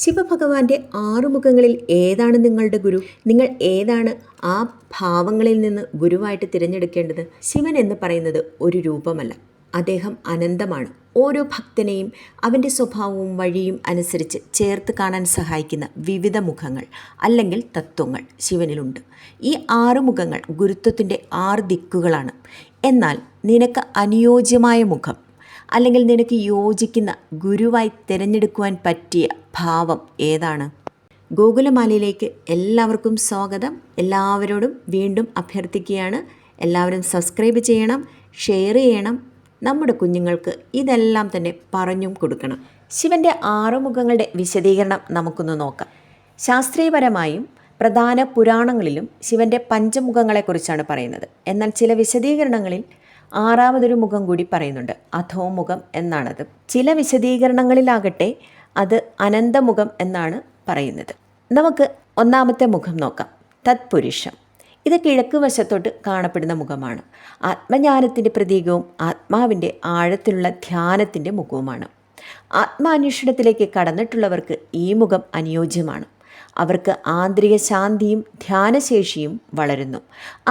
ശിവഭഗവാന്റെ ആറുമുഖങ്ങളിൽ ഏതാണ് നിങ്ങളുടെ ഗുരു? നിങ്ങൾ ഏതാണ് ആ ഭാവങ്ങളിൽ നിന്ന് ഗുരുവായിട്ട് തിരഞ്ഞെടുക്കേണ്ടത്? ശിവൻ എന്ന് പറയുന്നത് ഒരു രൂപമല്ല, അദ്ദേഹം അനന്തമാണ്. ഓരോ ഭക്തനെയും അവൻ്റെ സ്വഭാവവും വഴിയും അനുസരിച്ച് ചേർത്ത് കാണാൻ സഹായിക്കുന്ന വിവിധ മുഖങ്ങൾ അല്ലെങ്കിൽ തത്വങ്ങൾ ശിവനിലുണ്ട്. ഈ ആറ് മുഖങ്ങൾ ഗുരുത്വത്തിൻ്റെ 6 ദിക്കുകളാണ്. എന്നാൽ നിനക്ക് അനുയോജ്യമായ മുഖം അല്ലെങ്കിൽ നിനക്ക് യോജിക്കുന്ന ഗുരുവായി തിരഞ്ഞെടുക്കുവാൻ പറ്റിയ ഭാവം ഏതാണ്? ഗോകുലമാലയിലേക്ക് എല്ലാവർക്കും സ്വാഗതം. എല്ലാവരോടും വീണ്ടും അഭ്യർത്ഥിക്കുകയാണ്, എല്ലാവരും സബ്സ്ക്രൈബ് ചെയ്യണം, ഷെയർ ചെയ്യണം. നമ്മുടെ കുഞ്ഞുങ്ങൾക്ക് ഇതെല്ലാം തന്നെ പറഞ്ഞും കൊടുക്കണം. ശിവൻ്റെ 6 മുഖങ്ങളുടെ വിശദീകരണം നമുക്കൊന്ന് നോക്കാം. ശാസ്ത്രീയപരമായും പ്രധാന പുരാണങ്ങളിലും ശിവൻ്റെ പഞ്ചമുഖങ്ങളെക്കുറിച്ചാണ് പറയുന്നത്. എന്നാൽ ചില വിശദീകരണങ്ങളിൽ 6ാമതൊരു മുഖം കൂടി പറയുന്നുണ്ട്, അധോമുഖം എന്നാണത്. ചില വിശദീകരണങ്ങളിലാകട്ടെ അത് അനന്തമുഖം എന്നാണ് പറയുന്നത്. നമുക്ക് 1ാമത്തെ മുഖം നോക്കാം, തത്പുരുഷം. ഇത് കിഴക്ക് വശത്തോട്ട് കാണപ്പെടുന്ന മുഖമാണ്. ആത്മജ്ഞാനത്തിൻ്റെ പ്രതീകവും ആത്മാവിൻ്റെ ആഴത്തിലുള്ള ധ്യാനത്തിൻ്റെ മുഖവുമാണ്. ആത്മാന്വേഷണത്തിലേക്ക് കടന്നിട്ടുള്ളവർക്ക് ഈ മുഖം അനുയോജ്യമാണ്. അവർക്ക് ആന്തരിക ശാന്തിയും ധ്യാനശേഷിയും വളരുന്നു.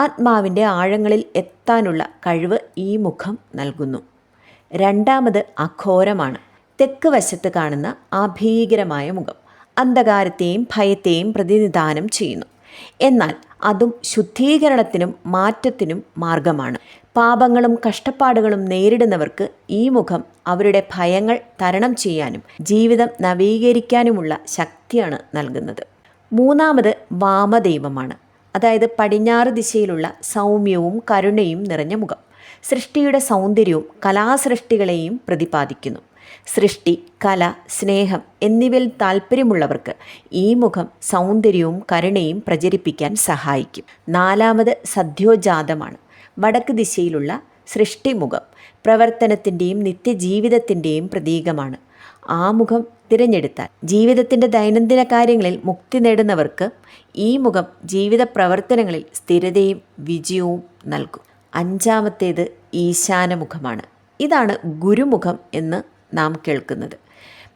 ആത്മാവിൻ്റെ ആഴങ്ങളിൽ എത്താനുള്ള കഴിവ് ഈ മുഖം നൽകുന്നു. 2ാമത് അഘോരമാണ്. തെക്ക് വശത്ത് കാണുന്ന ആ ഭീകരമായ മുഖം അന്ധകാരത്തെയും ഭയത്തെയും പ്രതിനിധാനം ചെയ്യുന്നു. എന്നാൽ അതും ശുദ്ധീകരണത്തിനും മാറ്റത്തിനും മാർഗമാണ്. പാപങ്ങളും കഷ്ടപ്പാടുകളും നേരിടുന്നവർക്ക് ഈ മുഖം അവരുടെ ഭയങ്ങൾ തരണം ചെയ്യാനും ജീവിതം നവീകരിക്കാനുമുള്ള ശക്തിയാണ് നൽകുന്നത്. 3ാമത് വാമദൈവമാണ്. അതായത് പടിഞ്ഞാറ് ദിശയിലുള്ള സൗമ്യവും കരുണയും നിറഞ്ഞ മുഖം സൃഷ്ടിയുടെ സൗന്ദര്യവും കലാസൃഷ്ടികളെയും പ്രതിപാദിക്കുന്നു. സൃഷ്ടി, കല, സ്നേഹം എന്നിവയിൽ താല്പര്യമുള്ളവർക്ക് ഈ മുഖം സൗന്ദര്യവും കരുണയും പ്രചരിപ്പിക്കാൻ സഹായിക്കും. 4ാമത് സദ്യോജാതമാണ്. വടക്ക് ദിശയിലുള്ള സൃഷ്ടിമുഖം പ്രവർത്തനത്തിൻ്റെയും നിത്യജീവിതത്തിൻ്റെയും പ്രതീകമാണ്. ആ മുഖം തിരഞ്ഞെടുത്താൽ ജീവിതത്തിൻ്റെ ദൈനംദിന കാര്യങ്ങളിൽ മുക്തി നേടുന്നവർക്ക് ഈ മുഖം ജീവിത പ്രവർത്തനങ്ങളിൽ സ്ഥിരതയും വിജയവും നൽകും. 5ാമത്തേത് ഈശാനമുഖമാണ്. ഇതാണ് ഗുരുമുഖം എന്ന് നാം കേൾക്കുന്നത്.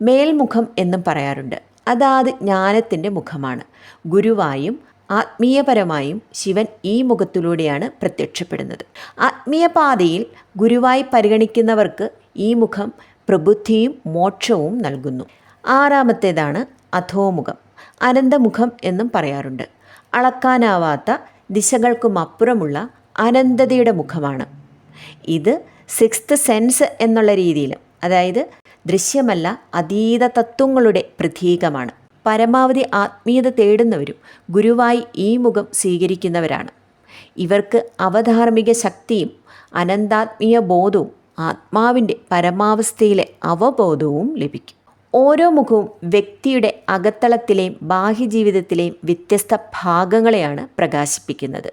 മേൽമുഖം എന്നും പറയാറുണ്ട്. അതാത് ജ്ഞാനത്തിൻ്റെ മുഖമാണ്. ഗുരുവായും ആത്മീയപരമായും ശിവൻ ഈ മുഖത്തിലൂടെയാണ് പ്രത്യക്ഷപ്പെടുന്നത്. ആത്മീയപാതയിൽ ഗുരുവായി പരിഗണിക്കുന്നവർക്ക് ഈ മുഖം പ്രബുദ്ധിയും മോക്ഷവും നൽകുന്നു. 6ാമത്തേതാണ് അധോമുഖം. അനന്തമുഖം എന്നും പറയാറുണ്ട്. അളക്കാനാവാത്ത ദിശകൾക്കുമപ്പുറമുള്ള അനന്തതയുടെ മുഖമാണ്. ഇത് 6th സെൻസ് എന്നുള്ള രീതിയിലും, അതായത് ദൃശ്യമല്ല അതീത തത്വങ്ങളുടെ പ്രതീകമാണ്. പരമാവധി ആത്മീയത തേടുന്നവരും ഗുരുവായി ഈ മുഖം സ്വീകരിക്കുന്നവരാണ്. ഇവർക്ക് അവധാർമിക ശക്തിയും അനന്താത്മീയ ബോധവും ആത്മാവിൻ്റെ പരമാവസ്ഥയിലെ അവബോധവും ലഭിക്കും. ഓരോ മുഖവും വ്യക്തിയുടെ അകത്തളത്തിലെയും ബാഹ്യജീവിതത്തിലെയും വ്യത്യസ്ത ഭാഗങ്ങളെയാണ് പ്രകാശിപ്പിക്കുന്നത്.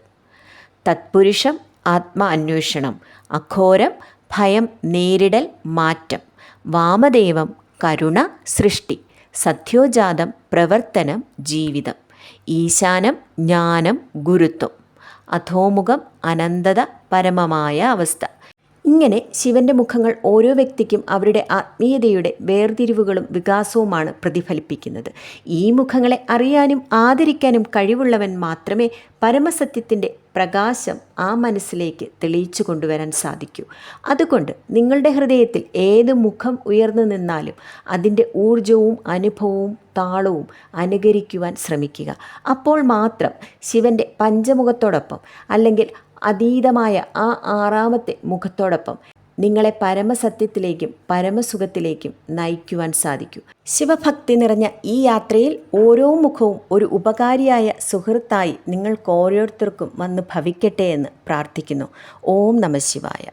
തത്പുരുഷം ആത്മാ അന്വേഷണം, അഘോരം ഭയം നേരിടൽ മാറ്റം, വാമദേവം കരുണ സൃഷ്ടി, സദ്യോജാതം പ്രവർത്തനം ജീവിതം, ഈശാനം ജ്ഞാനം ഗുരുത്വം, അധോമുഖം അനന്തത പരമമായ അവസ്ഥ. ഇങ്ങനെ ശിവൻ്റെ മുഖങ്ങൾ ഓരോ വ്യക്തിക്കും അവരുടെ ആത്മീയതയുടെ വേർതിരിവുകളും വികാസവുമാണ് പ്രതിഫലിപ്പിക്കുന്നത്. ഈ മുഖങ്ങളെ അറിയാനും ആദരിക്കാനും കഴിവുള്ളവൻ മാത്രമേ പരമസത്യത്തിൻ്റെ പ്രകാശം ആ മനസ്സിലേക്ക് തെളിയിച്ചു കൊണ്ടുവരാൻ സാധിക്കൂ. അതുകൊണ്ട് നിങ്ങളുടെ ഹൃദയത്തിൽ ഏത് മുഖം ഉയർന്നു നിന്നാലും അതിൻ്റെ ഊർജവും അനുഭവവും താളവും അനുകരിക്കുവാൻ ശ്രമിക്കുക. അപ്പോൾ മാത്രം ശിവൻ്റെ പഞ്ചമുഖത്തോടൊപ്പം അല്ലെങ്കിൽ അതീതമായ ആ 6ാമത്തെ മുഖത്തോടൊപ്പം നിങ്ങളെ പരമസത്യത്തിലേക്കും പരമസുഖത്തിലേക്കും നയിക്കുവാൻ സാധിക്കൂ. ശിവഭക്തി നിറഞ്ഞ ഈ യാത്രയിൽ ഓരോ മുഖവും ഒരു ഉപകാരിയായ സുഹൃത്തായി നിങ്ങൾക്ക് ഓരോരുത്തർക്കും വന്ന് ഭവിക്കട്ടെ എന്ന് പ്രാർത്ഥിക്കുന്നു. ഓം നമഃ ശിവായ.